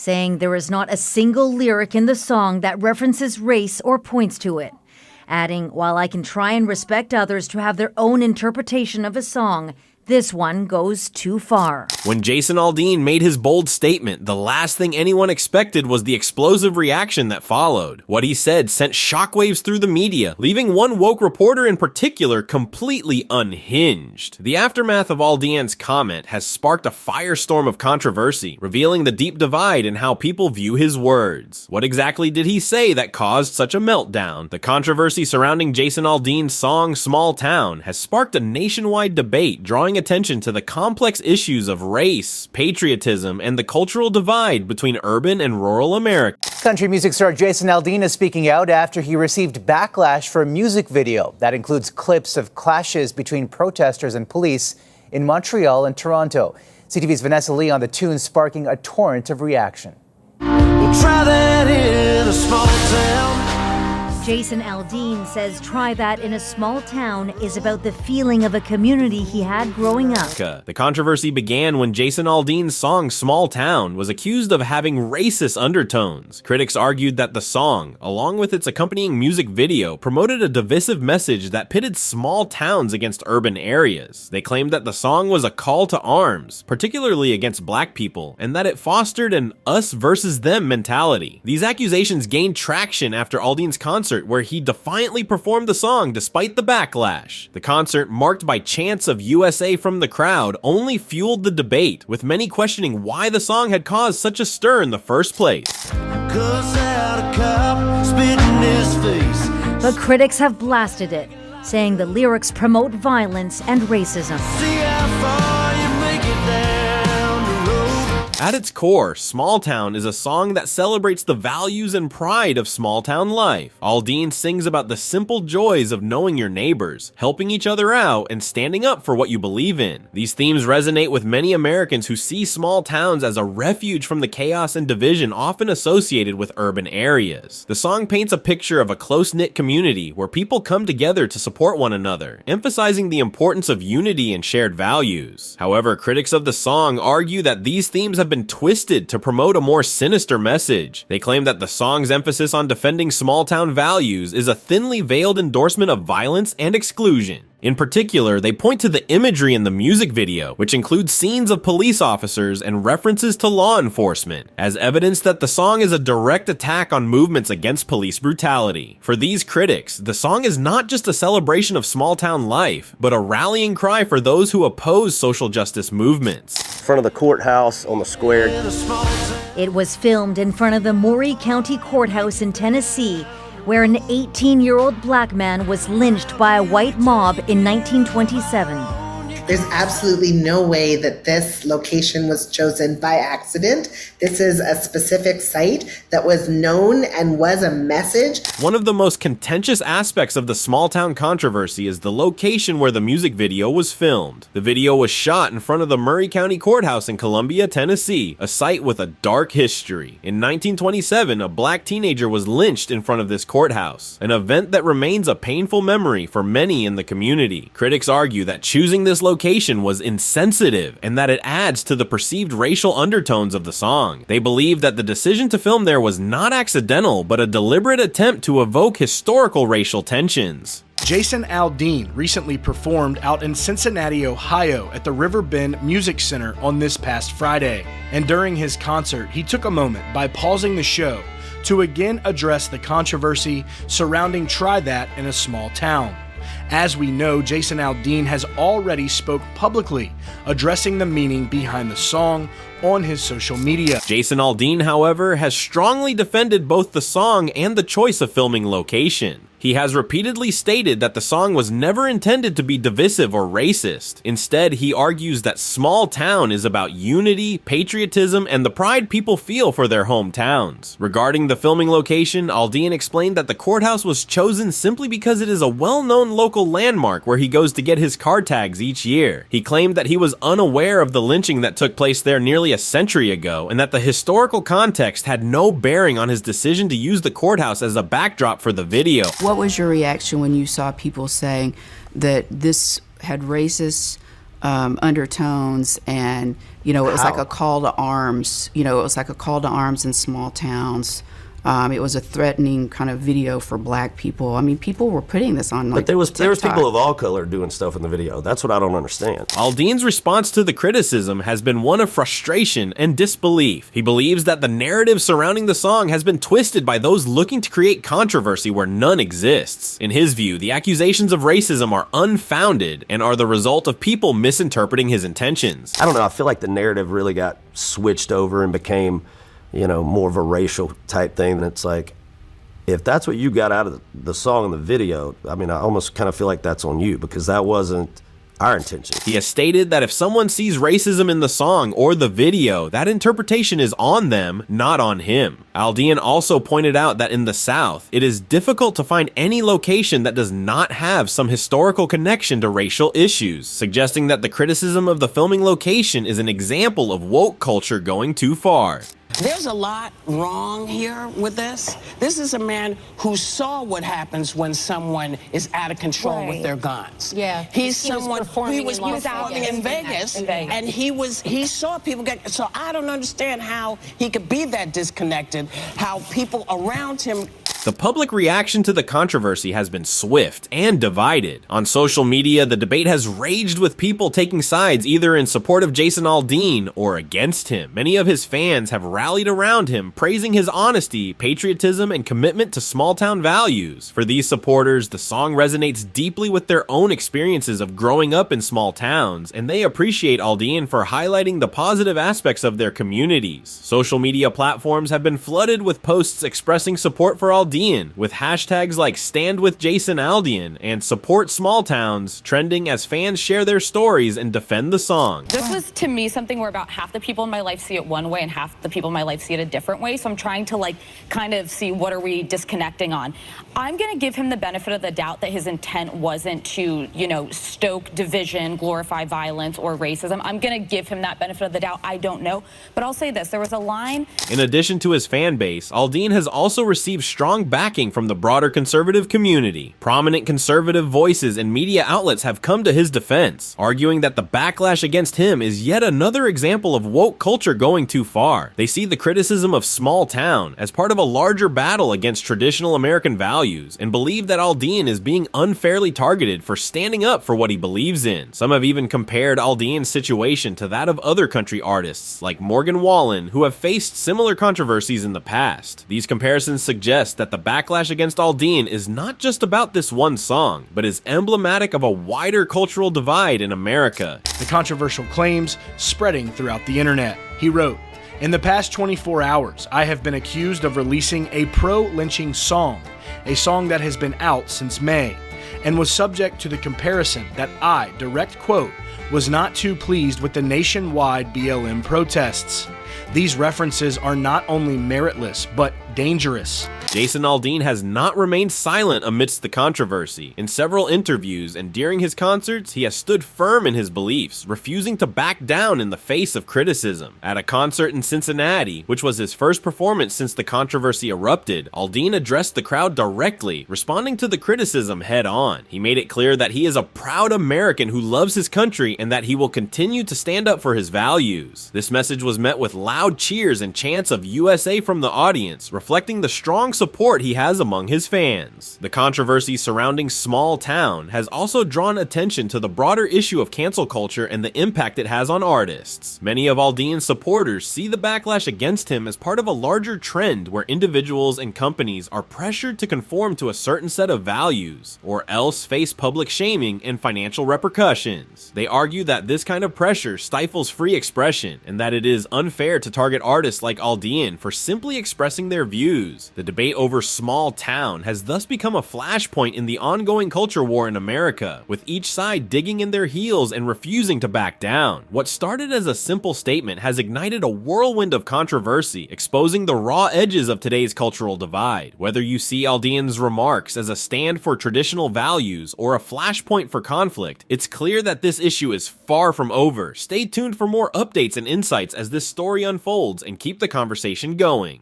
saying there is not a single lyric in the song that references race or points to it. Adding, while I can try and respect others to have their own interpretation of a song, this one goes too far. When Jason Aldean made his bold statement, the last thing anyone expected was the explosive reaction that followed. What he said sent shockwaves through the media, leaving one woke reporter in particular completely unhinged. The aftermath of Aldean's comment has sparked a firestorm of controversy, revealing the deep divide in how people view his words. What exactly did he say that caused such a meltdown? The controversy surrounding Jason Aldean's song Small Town has sparked a nationwide debate drawing attention to the complex issues of race, patriotism, and the cultural divide between urban and rural America. Country music star Jason Aldean is speaking out after he received backlash for a music video that includes clips of clashes between protesters and police in Montreal and Toronto. CTV's Vanessa Lee on the tune, sparking a torrent of reaction. We'll try that in a small town. Jason Aldean says Try That in a Small Town is about the feeling of a community he had growing up. The controversy began when Jason Aldean's song Small Town was accused of having racist undertones. Critics argued that the song, along with its accompanying music video, promoted a divisive message that pitted small towns against urban areas. They claimed that the song was a call to arms, particularly against black people, and that it fostered an us versus them mentality. These accusations gained traction after Aldean's concert, where he defiantly performed the song despite the backlash. The concert, marked by chants of USA from the crowd, only fueled the debate, with many questioning why the song had caused such a stir in the first place. But critics have blasted it, saying the lyrics promote violence and racism. At its core, Small Town is a song that celebrates the values and pride of small town life. Aldean sings about the simple joys of knowing your neighbors, helping each other out, and standing up for what you believe in. These themes resonate with many Americans who see small towns as a refuge from the chaos and division often associated with urban areas. The song paints a picture of a close-knit community where people come together to support one another, emphasizing the importance of unity and shared values. However, critics of the song argue that these themes have been twisted to promote a more sinister message. They claim that the song's emphasis on defending small-town values is a thinly veiled endorsement of violence and exclusion. In particular, they point to the imagery in the music video, which includes scenes of police officers and references to law enforcement, as evidence that the song is a direct attack on movements against police brutality. For these critics, the song is not just a celebration of small-town life, but a rallying cry for those who oppose social justice movements. In front of the courthouse on the square. It was filmed in front of the Maury County Courthouse in Tennessee, where an 18-year-old black man was lynched by a white mob in 1927. There's absolutely no way that this location was chosen by accident. This is a specific site that was known and was a message. One of the most contentious aspects of the small town controversy is the location where the music video was filmed. The video was shot in front of the Maury County Courthouse in Columbia, Tennessee, a site with a dark history. In 1927, a black teenager was lynched in front of this courthouse, an event that remains a painful memory for many in the community. Critics argue that choosing this location was insensitive and that it adds to the perceived racial undertones of the song. They believe that the decision to film there was not accidental, but a deliberate attempt to evoke historical racial tensions. Jason Aldean recently performed out in Cincinnati, Ohio at the River Bend Music Center on this past Friday. And during his concert, he took a moment by pausing the show to again address the controversy surrounding Try That in a Small Town. As we know, Jason Aldean has already spoke publicly, addressing the meaning behind the song on his social media. Jason Aldean, however, has strongly defended both the song and the choice of filming location. He has repeatedly stated that the song was never intended to be divisive or racist. Instead, he argues that Small Town is about unity, patriotism, and the pride people feel for their hometowns. Regarding the filming location, Aldean explained that the courthouse was chosen simply because it is a well-known local landmark where he goes to get his car tags each year. He claimed that he was unaware of the lynching that took place there nearly a century ago, and that the historical context had no bearing on his decision to use the courthouse as a backdrop for the video. What was your reaction when you saw people saying that this had racist undertones, and it was like a call to arms. It was like a call to arms in small towns. It was a threatening kind of video for Black people. I mean, people were putting this on, like, but there was TikTok. people of all color doing stuff in the video. That's what I don't understand. Aldean's response to the criticism has been one of frustration and disbelief. He believes that the narrative surrounding the song has been twisted by those looking to create controversy where none exists. In his view, the accusations of racism are unfounded and are the result of people misinterpreting his intentions. I don't know. I feel like the narrative really got switched over and became, more of a racial type thing. And it's like, if that's what you got out of the song and the video, I mean, I almost kind of feel like that's on you, because that wasn't our intention. He has stated that if someone sees racism in the song or the video, that interpretation is on them, not on him. Aldean also pointed out that in the South, it is difficult to find any location that does not have some historical connection to racial issues, suggesting that the criticism of the filming location is an example of woke culture going too far. There's a lot wrong here with this. This is a man who saw what happens when someone is out of control with their guns. Yeah. He's someone who was performing in Vegas, and he saw people get. So I don't understand how he could be that disconnected, how people around him. The public reaction to the controversy has been swift and divided. On social media, the debate has raged with people taking sides either in support of Jason Aldean or against him. Many of his fans have rallied around him, praising his honesty, patriotism, and commitment to small-town values. For these supporters, the song resonates deeply with their own experiences of growing up in small towns, and they appreciate Aldean for highlighting the positive aspects of their communities. Social media platforms have been flooded with posts expressing support for Aldean, with hashtags like Stand with Jason Aldean and Support Small Towns trending as fans share their stories and defend the song. This was, to me, something where about half the people in my life see it one way and half the people in my life see it a different way. So I'm trying to kind of see what are we disconnecting on. I'm going to give him the benefit of the doubt that his intent wasn't to, stoke division, glorify violence, or racism. I'm going to give him that benefit of the doubt. I don't know. But I'll say this. There was a line. In addition to his fan base, Aldean has also received strong backing from the broader conservative community. Prominent conservative voices and media outlets have come to his defense, arguing that the backlash against him is yet another example of woke culture going too far. They see the criticism of small town as part of a larger battle against traditional American values and believe that Aldean is being unfairly targeted for standing up for what he believes in. Some have even compared Aldean's situation to that of other country artists like Morgan Wallen, who have faced similar controversies in the past. These comparisons suggest that the backlash against Aldean is not just about this one song, but is emblematic of a wider cultural divide in America. The controversial claims spreading throughout the internet. He wrote, "In the past 24 hours, I have been accused of releasing a pro-lynching song, a song that has been out since May, and was subject to the comparison that I, direct quote, was not too pleased with the nationwide BLM protests. These references are not only meritless, but dangerous." Jason Aldean has not remained silent amidst the controversy. In several interviews and during his concerts, he has stood firm in his beliefs, refusing to back down in the face of criticism. At a concert in Cincinnati, which was his first performance since the controversy erupted, Aldean addressed the crowd directly, responding to the criticism head on. He made it clear that he is a proud American who loves his country and that he will continue to stand up for his values. This message was met with loud cheers and chants of USA from the audience, reflecting the strong support he has among his fans. The controversy surrounding Small Town has also drawn attention to the broader issue of cancel culture and the impact it has on artists. Many of Aldean's supporters see the backlash against him as part of a larger trend where individuals and companies are pressured to conform to a certain set of values, or else face public shaming and financial repercussions. They argue that this kind of pressure stifles free expression, and that it is unfair to target artists like Aldean for simply expressing their views. The debate over Small Town has thus become a flashpoint in the ongoing culture war in America, with each side digging in their heels and refusing to back down. What started as a simple statement has ignited a whirlwind of controversy, exposing the raw edges of today's cultural divide. Whether you see Aldean's remarks as a stand for traditional values or a flashpoint for conflict, it's clear that this issue is far from over. Stay tuned for more updates and insights as this story unfolds, and keep the conversation going.